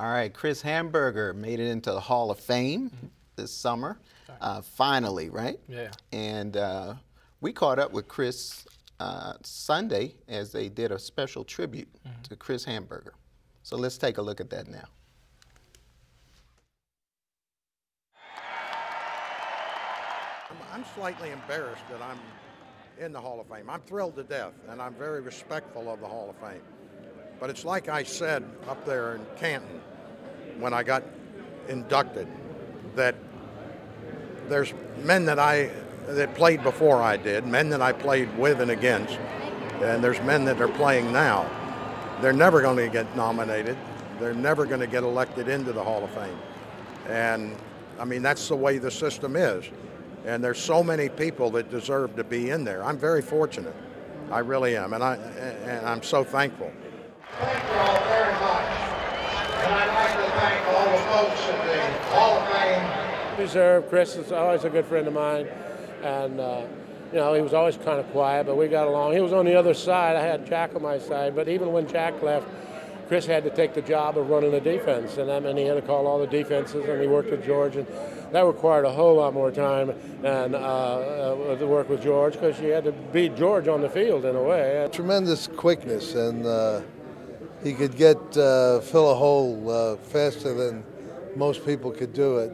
All right, Chris Hanburger made it into the Hall of Fame this summer, finally, right? Yeah. And we caught up with Chris Sunday as they did a special tribute to Chris Hanburger. So let's take a look at that now. I'm slightly embarrassed that I'm in the Hall of Fame. I'm thrilled to death, and I'm very respectful of the Hall of Fame. But it's like I said up there in Canton when I got inducted, that there's men that played before I did, men that I played with and against, and there's men that are playing now. They're never going to get nominated. They're never going to get elected into the Hall of Fame. And, I mean, that's the way the system is. And there's so many people that deserve to be in there. I'm very fortunate. I really am, and I'm so thankful. Thank you all very much. And I'd like to thank all the folks at the Hall of Fame. Deserve. Chris is always a good friend of mine, and you know, he was always kind of quiet, but we got along. He was on the other side. I had Jack on my side, but even when Jack left, Chris had to take the job of running the defense, and that meant he had to call all the defenses, and he worked with George, and that required a whole lot more time and to work with George, because you had to beat George on the field in a way. Tremendous quickness, and he could fill a hole faster than most people could do it,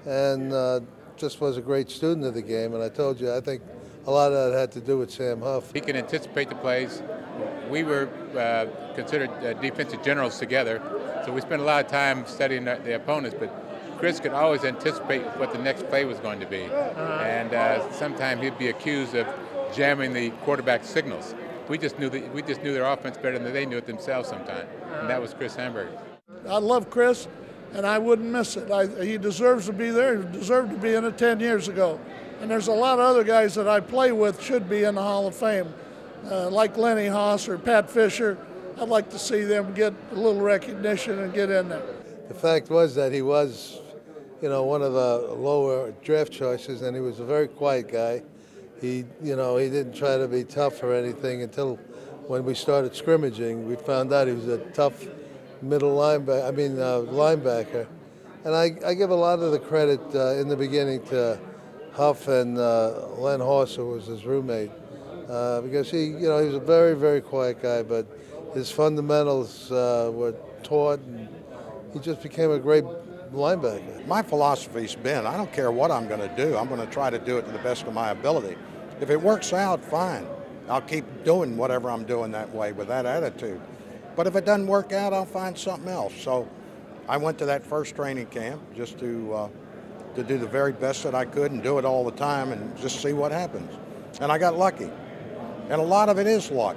and just was a great student of the game. And I told you, I think a lot of that had to do with Sam Huff. He can anticipate the plays. We were considered defensive generals together, so we spent a lot of time studying the opponents, but Chris could always anticipate what the next play was going to be. And sometimes he'd be accused of jamming the quarterback's signals. We just knew their offense better than they knew it themselves sometimes, and that was Chris Hanburger. I love Chris, and I wouldn't miss it. He deserves to be there. He deserved to be in it 10 years ago. And there's a lot of other guys that I play with should be in the Hall of Fame, like Lenny Haas or Pat Fisher. I'd like to see them get a little recognition and get in there. The fact was that he was, you know, one of the lower draft choices, and he was a very quiet guy. He didn't try to be tough or anything until when we started scrimmaging. We found out he was a tough linebacker. And I give a lot of the credit in the beginning to Huff and Len Horst, who was his roommate, because he was a very, very quiet guy, but his fundamentals were taught, and he just became a great linebacker. My philosophy's been, I don't care what I'm going to do. I'm going to try to do it to the best of my ability. If it works out, fine. I'll keep doing whatever I'm doing that way with that attitude. But if it doesn't work out, I'll find something else. So I went to that first training camp just to do the very best that I could and do it all the time and just see what happens. And I got lucky. And a lot of it is luck.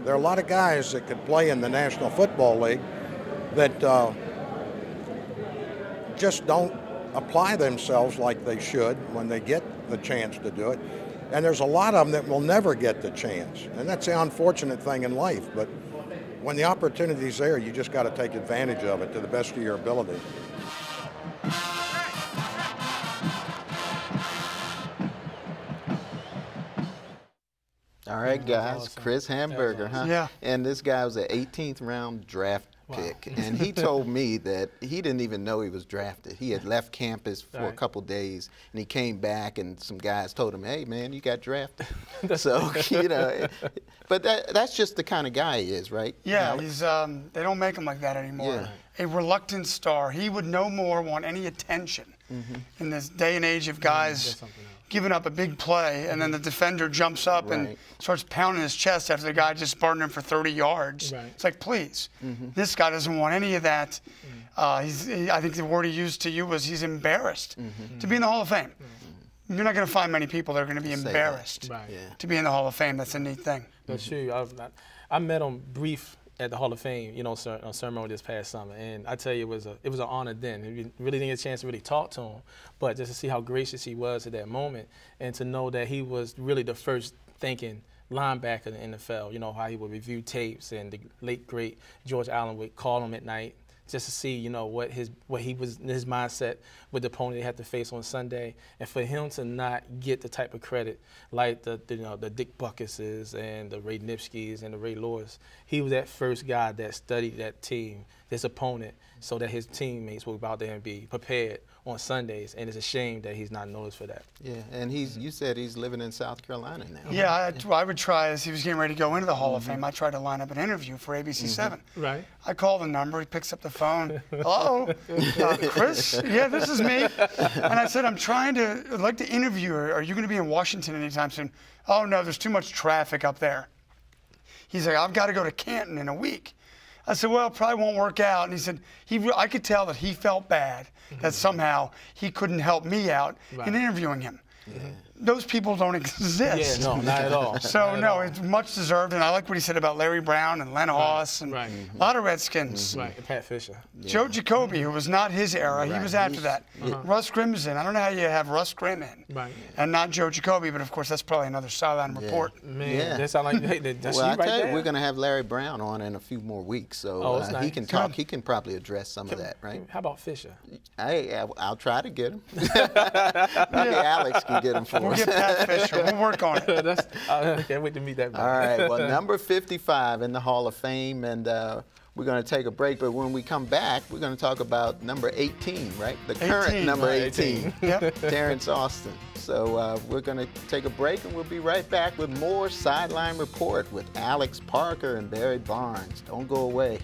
There are a lot of guys that could play in the National Football League that just don't apply themselves like they should when they get the chance to do it. And there's a lot of them that will never get the chance. And that's the unfortunate thing in life. But when the opportunity's there, you just got to take advantage of it to the best of your ability. All right, guys, Chris Hanburger, huh? Yeah. And this guy was an 18th round draft pick, and he told me that he didn't even know he was drafted. He had left campus for a couple days, and he came back, and some guys told him, "Hey, man, you got drafted." So, but that's just the kind of guy he is, right? Yeah, he's. They don't make him like that anymore. Yeah. A reluctant star. He would no more want any attention in this day and age of guys giving up a big play, and then the defender jumps up and starts pounding his chest after the guy just burning him for 30 yards. It's like, please, this guy doesn't want any of that. I think the word he used to you was he's embarrassed to be in the Hall of Fame. You're not going to find many people that are going to be embarrassed to be in the Hall of Fame. That's a neat thing. That's true. I met him brief at the Hall of Fame, on ceremony this past summer, and I tell you, it was an honor then. We really didn't get a chance to really talk to him, but just to see how gracious he was at that moment, and to know that he was really the first thinking linebacker in the NFL. How he would review tapes, and the late great George Allen would call him at night, just to see, you know, what his mindset with the opponent they had to face on Sunday, and for him to not get the type of credit like the Dick Buckuses and the Ray Nipskis and the Ray Lewis. He was that first guy that studied that team, this opponent, so that his teammates will go out there and be prepared on Sundays, and it's a shame that he's not noticed for that. Yeah, and you said he's living in South Carolina now. Yeah, I would try, as he was getting ready to go into the Hall of Fame, I tried to line up an interview for ABC 7. Right. I call the number, he picks up the phone. Hello, Chris? Yeah, this is me. And I said, I'd like to interview her. Are you going to be in Washington anytime soon? Oh, no, there's too much traffic up there. He's like, I've got to go to Canton in a week. I said, well, it probably won't work out. And he said, I could tell that he felt bad that somehow he couldn't help me out in interviewing him. Yeah. Those people don't exist. Yeah, no, not at all. So, no, it's much deserved. And I like what he said about Larry Brown and Len Hoss and a lot of Redskins. Right, and Pat Fisher. Joe Jacoby, who was not his era, he was after that. Russ Grimm is in. I don't know how you have Russ Grimm in and not Joe Jacoby, but of course that's probably another sideline report. Man, that sounds like that's well, you right I tell there. you, we're going to have Larry Brown on in a few more weeks, so he can talk. He can probably address some of that, right? How about Fisher? I'll try to get him. Maybe Alex can get him for us. We'll get Pat Fisher. We'll work on it. I can't wait to meet that man. All right, well, number 55 in the Hall of Fame, and we're going to take a break, but when we come back, we're going to talk about number 18, right? The current number 18, Terrence Austin. So we're going to take a break, and we'll be right back with more Sideline Report with Alex Parker and Barry Barnes. Don't go away.